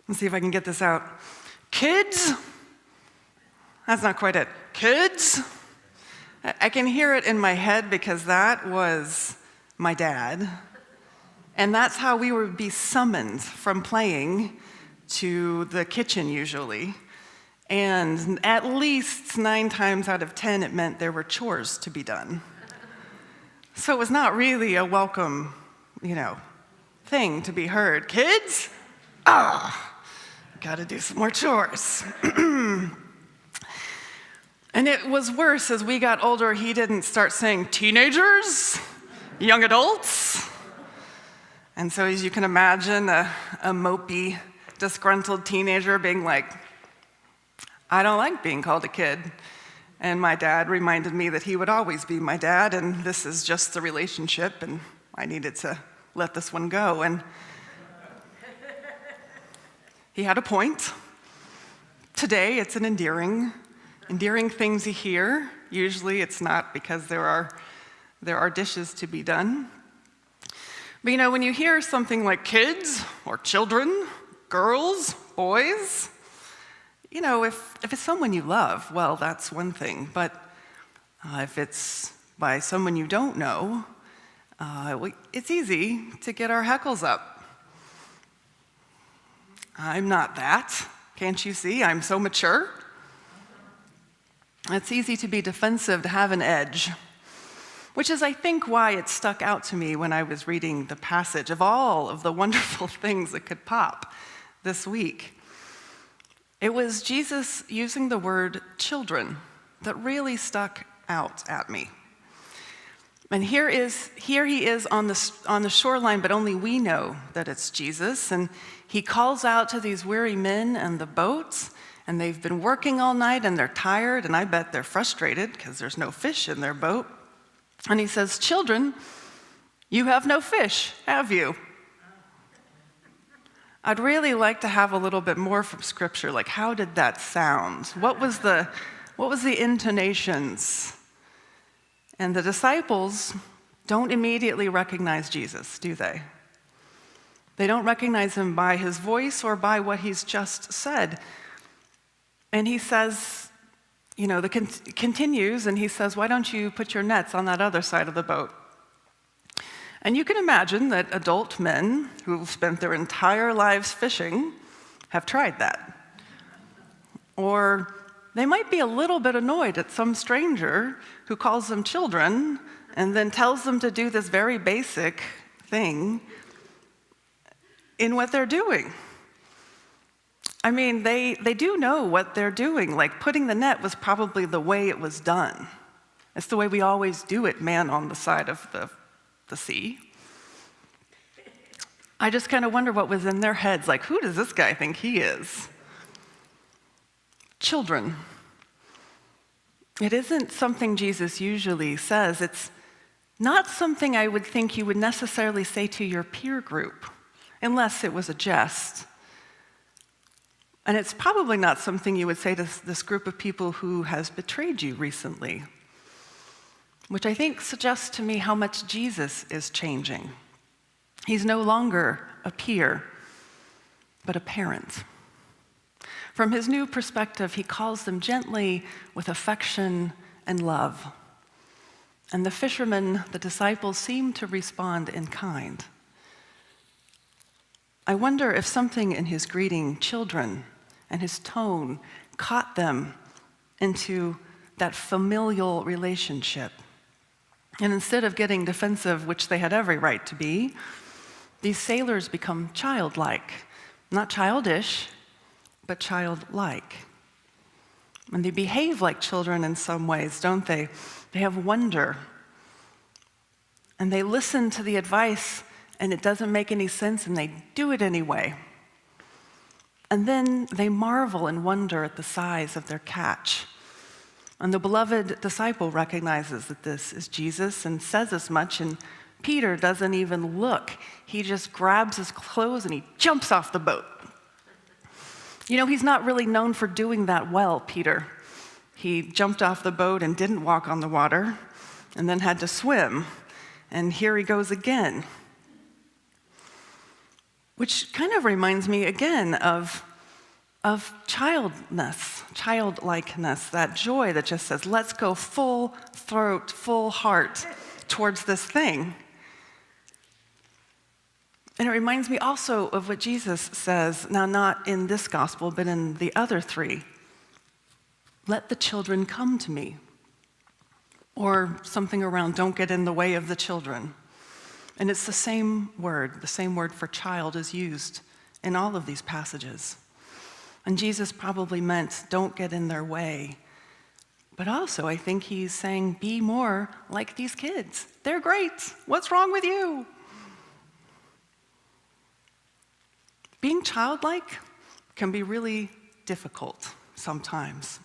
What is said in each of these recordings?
Let's see if I can get this out. Kids? That's not quite it. Kids? I can hear it in my head because that was my dad. And that's how we would be summoned from playing to the kitchen usually. And at least 9 times out of 10, it meant there were chores to be done. So it was not really a welcome, thing to be heard. Kids? Gotta do some more chores. And it was worse as we got older. He didn't start saying teenagers, young adults. And so as you can imagine, a mopey, disgruntled teenager being like, I don't like being called a kid. And my dad reminded me that he would always be my dad, and this is just the relationship, and I needed to let this one go. And he had a point. Today, it's an endearing things you hear. Usually it's not because there are dishes to be done. But when you hear something like kids or children, girls, boys, if it's someone you love, well, that's one thing. But if it's by someone you don't know, it's easy to get our hackles up. I'm not that. Can't you see? I'm so mature. It's easy to be defensive, to have an edge, which is, I think, why it stuck out to me when I was reading the passage of all of the wonderful things that could pop this week. It was Jesus using the word children that really stuck out at me. And here he is on the shoreline, but only we know that it's Jesus. And he calls out to these weary men and the boats, and they've been working all night and they're tired, and I bet they're frustrated because there's no fish in their boat. And he says, children, you have no fish, have you? I'd really like to have a little bit more from Scripture, like how did that sound? What was the intonations? And the disciples don't immediately recognize Jesus, do they? They don't recognize him by his voice or by what he's just said. And he says, continues, and he says, why don't you put your nets on that other side of the boat? And you can imagine that adult men who've spent their entire lives fishing have tried that. Or they might be a little bit annoyed at some stranger who calls them children and then tells them to do this very basic thing in what they're doing. I mean, they do know what they're doing. Like putting the net was probably the way it was done. It's the way we always do it, man on the side of the sea. I just kind of wonder what was in their heads. Like, who does this guy think he is? Children. It isn't something Jesus usually says. It's not something I would think you would necessarily say to your peer group, unless it was a jest. And it's probably not something you would say to this group of people who has betrayed you recently, which I think suggests to me how much Jesus is changing. He's no longer a peer, but a parent. From his new perspective, he calls them gently with affection and love. And the fishermen, the disciples, seem to respond in kind. I wonder if something in his greeting children and his tone caught them into that familial relationship. And instead of getting defensive, which they had every right to be, these sailors become childlike. Not childish, but childlike. And they behave like children in some ways, don't they? They have wonder. And they listen to the advice, and it doesn't make any sense, and they do it anyway. And then they marvel and wonder at the size of their catch. And the beloved disciple recognizes that this is Jesus and says as much, and Peter doesn't even look. He just grabs his clothes and he jumps off the boat. He's not really known for doing that well, Peter. He jumped off the boat and didn't walk on the water, and then had to swim. And here he goes again. which kind of reminds me again of childlikeness, that joy that just says, let's go full throat, full heart towards this thing. And it reminds me also of what Jesus says, now not in this gospel, but in the other three. Let the children come to me. Or something around, don't get in the way of the children. And it's the same word for child is used in all of these passages. And Jesus probably meant, don't get in their way. But also, I think he's saying, be more like these kids. They're great. What's wrong with you? Being childlike can be really difficult sometimes,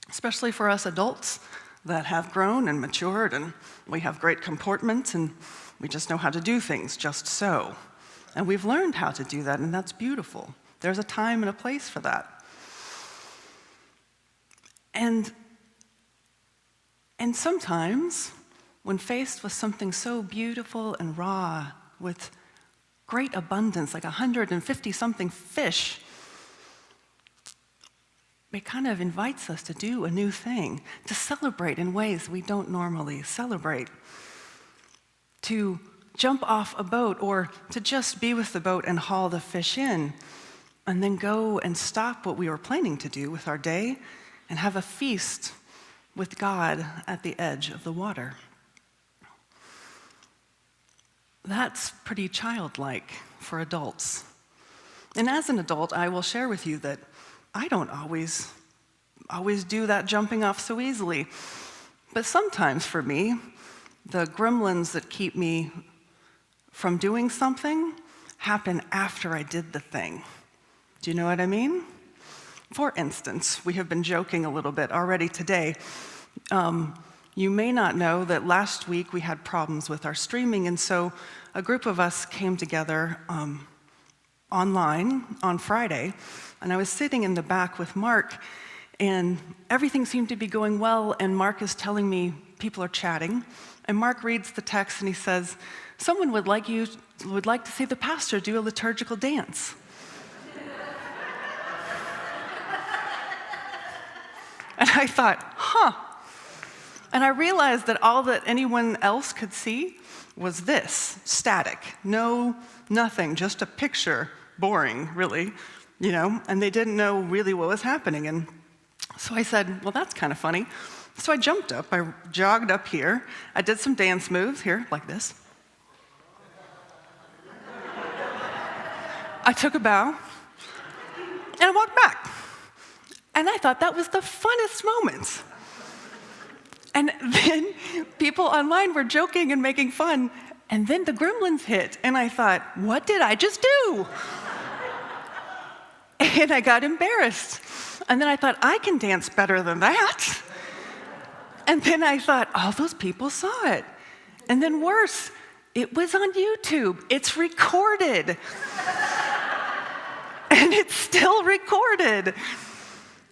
especially for us adults that have grown and matured, and we have great comportment, and we just know how to do things just so. And we've learned how to do that, and that's beautiful. There's a time and a place for that. And sometimes, when faced with something so beautiful and raw, with great abundance, like 150-something fish, it kind of invites us to do a new thing, to celebrate in ways we don't normally celebrate, to jump off a boat or to just be with the boat and haul the fish in, and then go and stop what we were planning to do with our day and have a feast with God at the edge of the water. That's pretty childlike for adults. And as an adult, I will share with you that I don't always do that jumping off so easily. But sometimes for me, the gremlins that keep me from doing something happen after I did the thing. Do you know what I mean? For instance, we have been joking a little bit already today. You may not know that last week we had problems with our streaming, and so a group of us came together online on Friday, and I was sitting in the back with Mark, and everything seemed to be going well, and Mark is telling me people are chatting, and Mark reads the text and he says, someone would like to see the pastor do a liturgical dance. And I thought, And I realized that all that anyone else could see was this, static, nothing, just a picture, boring, really, and they didn't know really what was happening. And so I said, well, that's kind of funny. So I jumped up, I jogged up here, I did some dance moves here, like this. I took a bow, and I walked back. And I thought that was the funnest moment. And then people online were joking and making fun, and then the gremlins hit, and I thought, what did I just do? And I got embarrassed. And then I thought, I can dance better than that. And then I thought, all those people saw it. And then worse, it was on YouTube. It's recorded. And it's still recorded.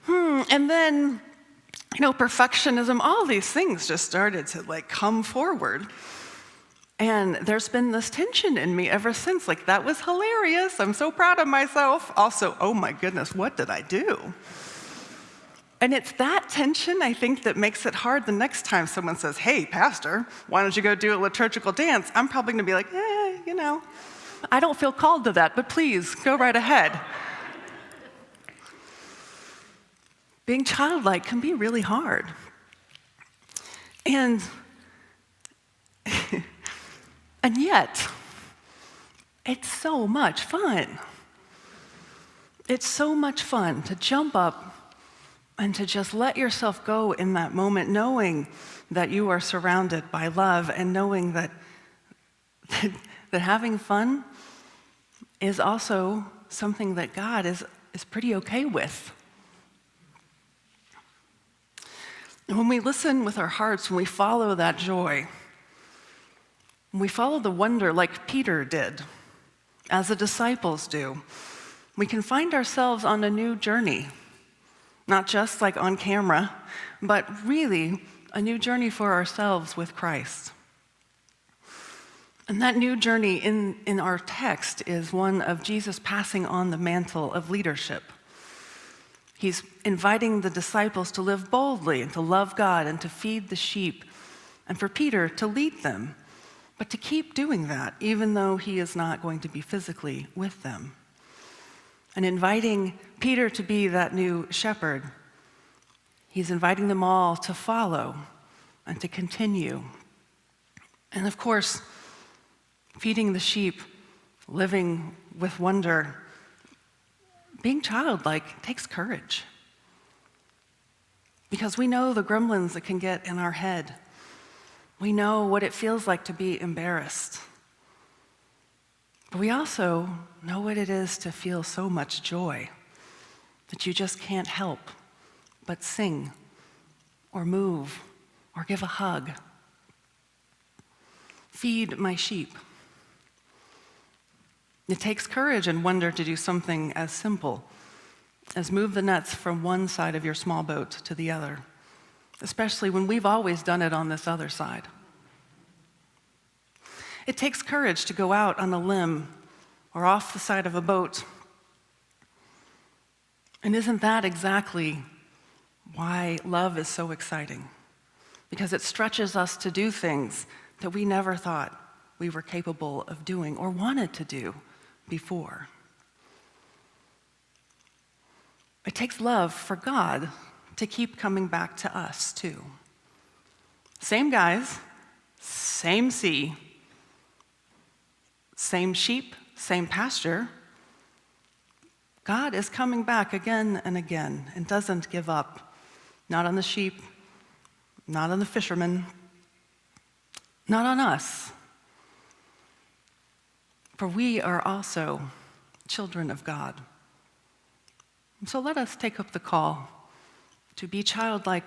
And then, perfectionism, all these things just started to come forward. And there's been this tension in me ever since. That was hilarious. I'm so proud of myself. Also, oh my goodness, what did I do? And it's that tension, I think, that makes it hard the next time someone says, hey, pastor, why don't you go do a liturgical dance? I'm probably going to be like, I don't feel called to that, but please, go right ahead. Being childlike can be really hard. And yet, it's so much fun. It's so much fun to jump up and to just let yourself go in that moment, knowing that you are surrounded by love and knowing that having fun is also something that God is pretty okay with. When we listen with our hearts, when we follow that joy, when we follow the wonder like Peter did, as the disciples do, we can find ourselves on a new journey, not just on camera, but really a new journey for ourselves with Christ. And that new journey in our text is one of Jesus passing on the mantle of leadership. He's inviting the disciples to live boldly and to love God and to feed the sheep, and for Peter to lead them, but to keep doing that even though he is not going to be physically with them. And inviting Peter to be that new shepherd, he's inviting them all to follow and to continue. And of course, feeding the sheep, living with wonder, being childlike takes courage. Because we know the gremlins that can get in our head. We know what it feels like to be embarrassed. But we also know what it is to feel so much joy that you just can't help but sing or move or give a hug. Feed my sheep. It takes courage and wonder to do something as simple as move the nets from one side of your small boat to the other, especially when we've always done it on this other side. It takes courage to go out on a limb or off the side of a boat. And isn't that exactly why love is so exciting? Because it stretches us to do things that we never thought we were capable of doing or wanted to do before. It takes love for God to keep coming back to us, too. Same guys, same sea, same sheep, same pasture. God is coming back again and again and doesn't give up. Not on the sheep, not on the fishermen, not on us. For we are also children of God. And so let us take up the call to be childlike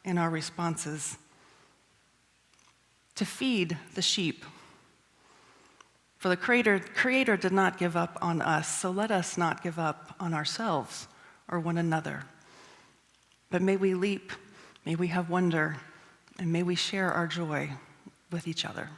in our responses, to feed the sheep. For the Creator did not give up on us, so let us not give up on ourselves or one another. But may we leap, may we have wonder, and may we share our joy with each other.